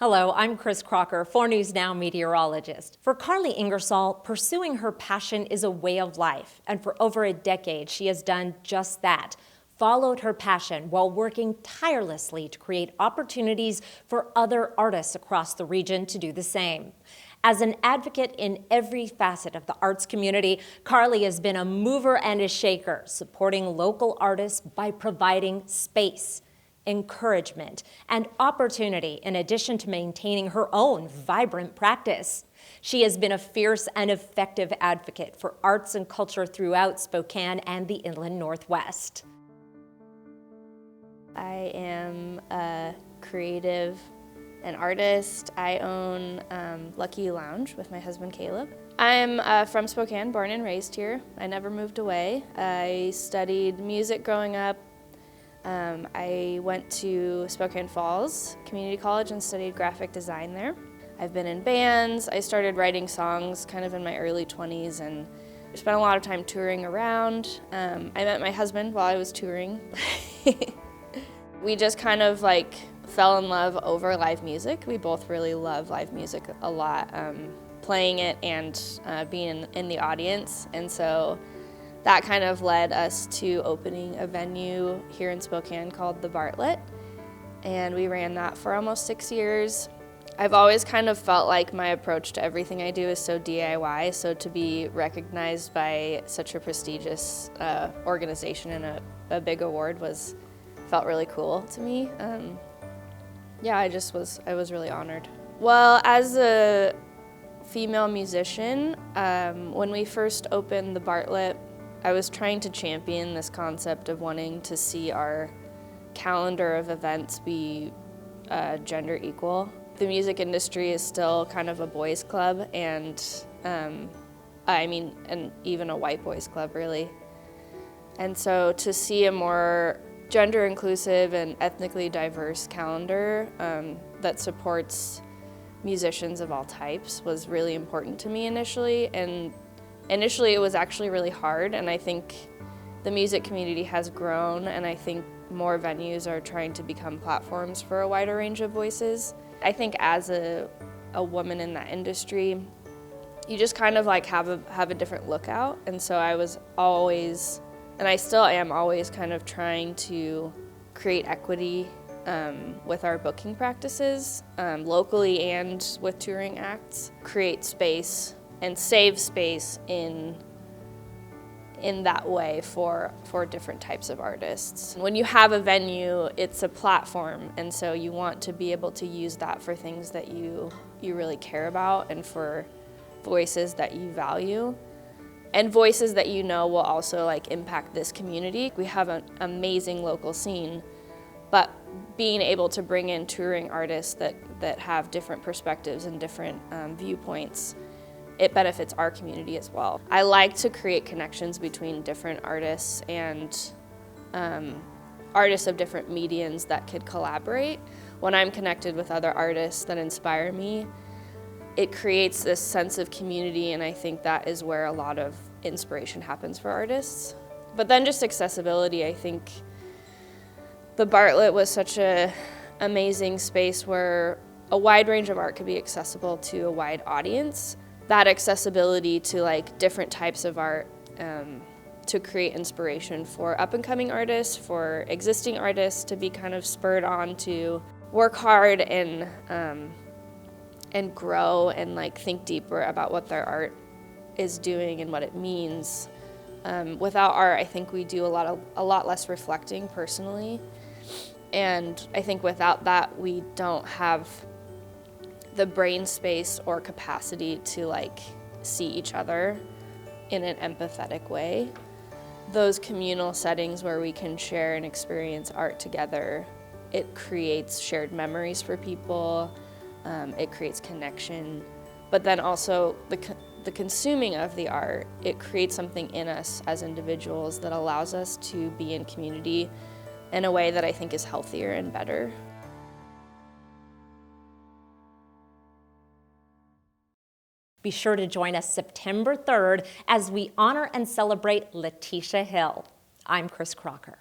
Hello, I'm Chris Crocker, 4 News Now meteorologist. For Karli Ingersoll, pursuing her passion is a way of life, and for over a decade she has done just that. Followed her passion while working tirelessly to create opportunities for other artists across the region to do the same. As an advocate in every facet of the arts community, Karli has been a mover and a shaker, supporting local artists by providing space, encouragement, and opportunity in addition to maintaining her own vibrant practice. She has been a fierce and effective advocate for arts and culture throughout Spokane and the Inland Northwest. I am a creative and artist. I own Lucky Lounge with my husband Caleb. I'm from Spokane, born and raised here. I never moved away. I studied music growing up. I went to Spokane Falls Community College and studied graphic design there. I've been in bands. I started writing songs kind of in my early 20s and spent a lot of time touring around. I met my husband while I was touring. We just kind of like fell in love over live music. We both really love live music a lot, playing it and being in the audience. And so that kind of led us to opening a venue here in Spokane called the Bartlett, and we ran that for almost 6 years. I've always kind of felt like my approach to everything I do is so DIY, so to be recognized by such a prestigious organization and a big award felt really cool to me. Yeah, I was really honored. Well, as a female musician, when we first opened the Bartlett, I was trying to champion this concept of wanting to see our calendar of events be gender equal. The music industry is still kind of a boys' club, and and even a white boys' club, really. And so to see a more gender inclusive and ethnically diverse calendar that supports musicians of all types was really important to me initially. And initially, it was actually really hard, and I think the music community has grown, and I think more venues are trying to become platforms for a wider range of voices. I think as a woman in that industry, you just kind of like have a different lookout, and so I was always, and I still am always kind of trying to create equity with our booking practices, locally and with touring acts, create space and save space in that way for different types of artists. When you have a venue, it's a platform, and so you want to be able to use that for things that you really care about and for voices that you value and voices that you know will also like impact this community. We have an amazing local scene, but being able to bring in touring artists that have different perspectives and different viewpoints, it benefits our community as well. I like to create connections between different artists and artists of different mediums that could collaborate. When I'm connected with other artists that inspire me, it creates this sense of community, and I think that is where a lot of inspiration happens for artists. But then just accessibility, I think the Bartlett was such an amazing space where a wide range of art could be accessible to a wide audience. That accessibility to like different types of art to create inspiration for up-and-coming artists, for existing artists to be kind of spurred on to work hard and grow and like think deeper about what their art is doing and what it means. Without art, I think we do a lot less reflecting personally, and I think without that we don't have the brain space or capacity to like see each other in an empathetic way. Those communal settings where we can share and experience art together, it creates shared memories for people, it creates connection, but then also the consuming of the art, it creates something in us as individuals that allows us to be in community in a way that I think is healthier and better. Be sure to join us September 3rd as we honor and celebrate Letitia Hill. I'm Chris Crocker.